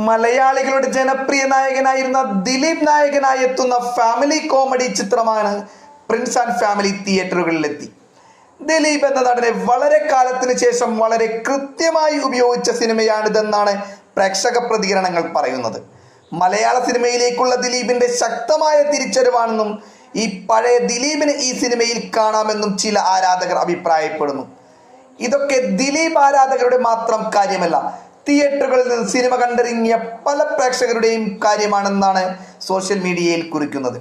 മലയാളികളുടെ ജനപ്രിയ നായകനായിരുന്ന ദിലീപ് നായകനായി എത്തുന്ന ഫാമിലി കോമഡി ചിത്രമാണ് പ്രിൻസ് ആൻഡ് ഫാമിലി തിയേറ്ററുകളിലെത്തി. ദിലീപ് എന്ന നടനെ വളരെ കാലത്തിന് ശേഷം വളരെ കൃത്യമായി ഉപയോഗിച്ച സിനിമയാണിതെന്നാണ് പ്രേക്ഷക പ്രതികരണങ്ങൾ പറയുന്നത്. മലയാള സിനിമയിലേക്കുള്ള ദിലീപിന്റെ ശക്തമായ തിരിച്ചറിവാണെന്നും ഈ പഴയ ദിലീപിനെ ഈ സിനിമയിൽ കാണാമെന്നും ചില ആരാധകർ അഭിപ്രായപ്പെടുന്നു. ഇതൊക്കെ ദിലീപ് ആരാധകരുടെ മാത്രം കാര്യമല്ല, തിയേറ്ററുകളിൽ നിന്ന് സിനിമ കണ്ടിറങ്ങിയ പല പ്രേക്ഷകരുടെയും കാര്യമാണെന്നാണ് സോഷ്യൽ മീഡിയയിൽ കുറിക്കുന്നത്.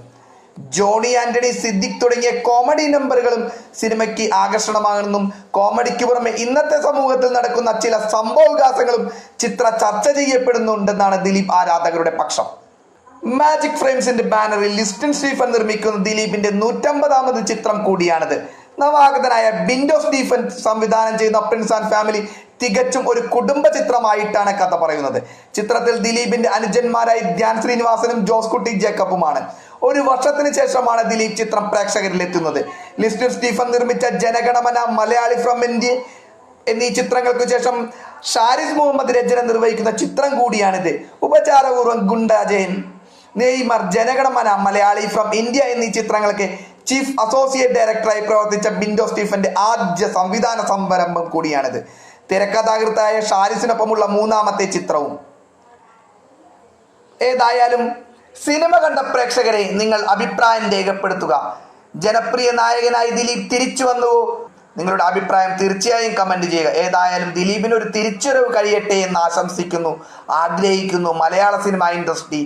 ജോണി ആന്റണി, സിദ്ദിഖ് തുടങ്ങിയ കോമഡി നമ്പറുകളും സിനിമയ്ക്ക് ആകർഷണമാണെന്നും കോമഡിക്ക് പുറമെ ഇന്നത്തെ സമൂഹത്തിൽ നടക്കുന്ന ചില സംഭവവികാസങ്ങളും ചിത്ര ചർച്ച ചെയ്യപ്പെടുന്നുണ്ടെന്നാണ് ദിലീപ് ആരാധകരുടെ പക്ഷം. മാജിക് ഫ്രെയിംസിന്റെ ബാനറിൽ ലിസ്റ്റിൻ സ്റ്റീഫൻ നിർമ്മിക്കുന്ന ദിലീപിന്റെ 150ാമത് ചിത്രം കൂടിയാണിത്. നവാഗതനായ ബിൻഡോ സ്റ്റീഫൻ സംവിധാനം ചെയ്യുന്ന പ്രിൻസ് ആൻഡ് ഫാമിലി തികച്ചും ഒരു കുടുംബ ചിത്രമായിട്ടാണ് കഥ പറയുന്നത്. ചിത്രത്തിൽ ദിലീപിന്റെ അനുജന്മാരായി ധ്യാൻ ശ്രീനിവാസനും ജോസ് കുട്ടി ജേക്കബുമാണ്. ഒരു വർഷത്തിന് ശേഷമാണ് ദിലീപ് ചിത്രം പ്രേക്ഷകരിൽ എത്തുന്നത്. ലിസ്റ്റിൻ സ്റ്റീഫൻ നിർമ്മിച്ച ജനഗണമന, മലയാളി ഫ്രം ഇന്ത്യ എന്നീ ചിത്രങ്ങൾക്ക് ശേഷം ഷാരിസ് മുഹമ്മദ് രചന നിർവഹിക്കുന്ന ചിത്രം കൂടിയാണിത്. ഉപചാരപൂർവ്വം Gundajayan, Neymar, Janaganamana, Malayalee from India എന്നീ ചിത്രങ്ങൾക്ക് ചീഫ് അസോസിയേറ്റ് ഡയറക്ടറായി പ്രവർത്തിച്ച ബിൻഡോ സ്റ്റീഫന്റെ ആദ്യ സംവിധാന സംരംഭം കൂടിയാണിത്. തിരക്കഥാകൃത്തായ ഷാരിസിനൊപ്പമുള്ള 3ാമത്തെ ചിത്രവും. ഏതായാലും സിനിമ കണ്ട പ്രേക്ഷകരെ നിങ്ങൾ അഭിപ്രായം രേഖപ്പെടുത്തുക. ജനപ്രിയ നായകനായി ദിലീപ് തിരിച്ചു വന്നുവോ? നിങ്ങളുടെ അഭിപ്രായം തീർച്ചയായും കമന്റ് ചെയ്യുക. ഏതായാലും ദിലീപിന് ഒരു തിരിച്ചുവരവ് കഴിയട്ടെ എന്ന് ആശംസിക്കുന്നു, ആഗ്രഹിക്കുന്നു. മലയാള സിനിമ ഇൻഡസ്ട്രി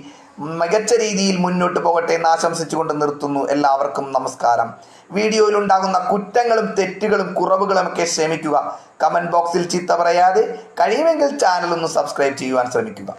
മികച്ച രീതിയിൽ മുന്നോട്ട് പോകട്ടെ എന്ന് ആശംസിച്ചുകൊണ്ട് നിർത്തുന്നു. എല്ലാവർക്കും നമസ്കാരം. വീഡിയോയിൽ ഉണ്ടാകുന്ന കുറ്റങ്ങളും തെറ്റുകളും കുറവുകളും ഒക്കെ ക്ഷമിക്കുക. കമന്റ് ബോക്സിൽ ചീത്ത പറയാതെ കഴിയുമെങ്കിൽ ചാനൽ ഒന്ന് സബ്സ്ക്രൈബ് ചെയ്യുവാൻ ശ്രമിക്കുക.